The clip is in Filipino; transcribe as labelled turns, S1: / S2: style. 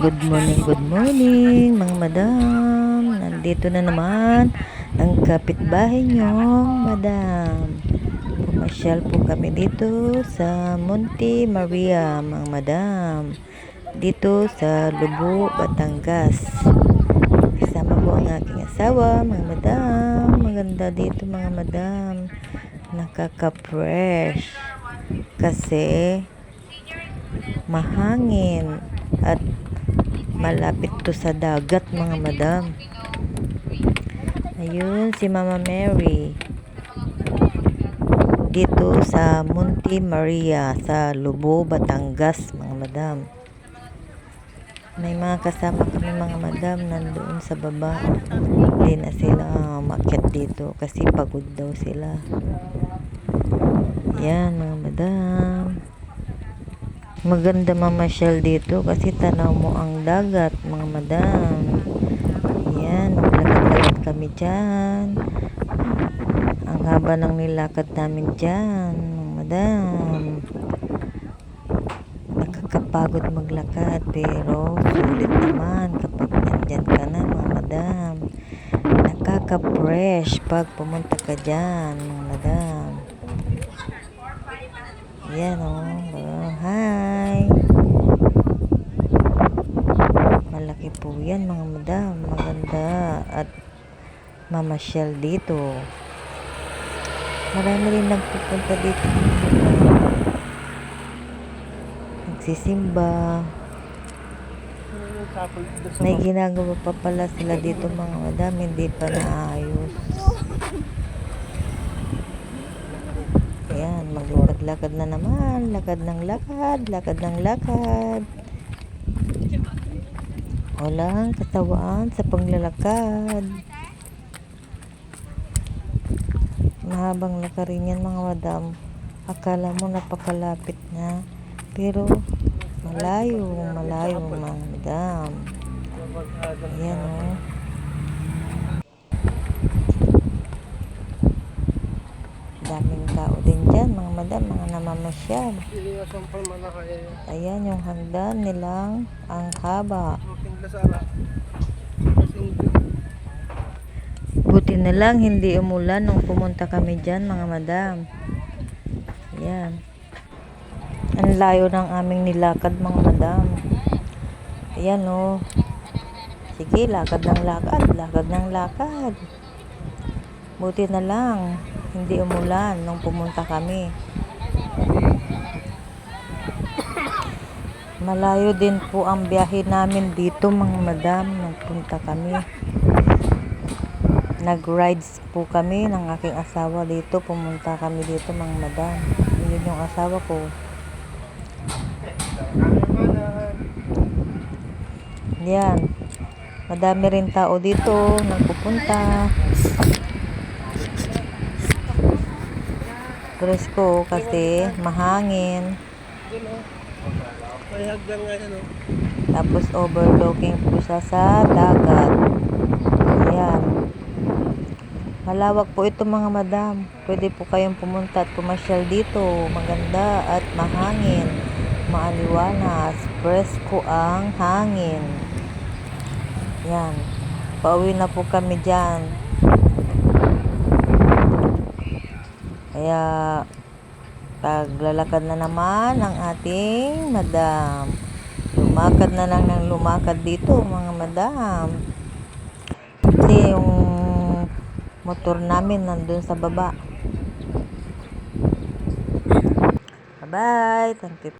S1: Good morning mga madam. Nandito na naman ang kapitbahay nyong madam. Pumasyal po kami dito sa Monte Maria mga madam. Dito sa Lubo, Batangas. Kasama po ang aking asawa mga madam. Maganda dito mga madam. Nakaka-fresh. Kasi mahangin at malapit to sa dagat mga madam. Ayun si Mama Mary dito sa Monte Maria sa Lubo, Batangas mga madam. May mga kasama kami mga madam nandoon sa baba. Hindi na sila umakyat dito kasi pagod daw sila. Yan mga madam. Maganda mamasyal dito kasi tanaw mo ang dagat mga madam. Yan, maglakad-lakad kami dyan. Ang haba ng nilakad namin dyan mga madam. Nakakapagod maglakad pero sulit naman kapag nandyan ka na mga madam. Nakaka-fresh pag pumunta ka dyan mga madam. Yan hi. Malaki po yan mga madam. Maganda at mamasyal dito. Marami rin nagpupunta dito. Nagsisimba. May ginagawa pa pala sila dito mga madam. Hindi pa naayos. Ayan, maglakad-lakad na naman. Lakad ng lakad. Walang katawaan sa paglalakad. Mahabang lakarin yan mga madam. Akala mo napakalapit na. Pero malayo mga madam. Ayan daming tao din dyan mga madam, mga namamasyal. Ayan yung hagdan nilang ang haba. Buti na lang hindi umulan nung pumunta kami dyan mga madam. Ayan, ang layo ng aming nilakad mga madam. Ayan sige, lakad ng lakad. Buti na lang hindi umulan nung pumunta kami. Malayo din po ang biyahe namin dito mga madam nung punta kami. Nag-rides po kami ng aking asawa dito. Pumunta kami dito mga madam. Yun yung asawa ko. Yan. Madami rin tao dito nagpupunta. Presko kasi mahangin. Tapos overlooking po siya sa dagat. Ayan. Malawak po ito mga madam. Pwede po kayong pumunta at pumasyal dito. Maganda at mahangin. Maaliwalas. Presko ang hangin. Yan. Pauwi na po kami dyan. Kaya paglalakad na naman ang ating madam. Lumakad na lang ng lumakad dito mga madam. Kasi yung motor namin nandun sa baba. Bye-bye. Thank you.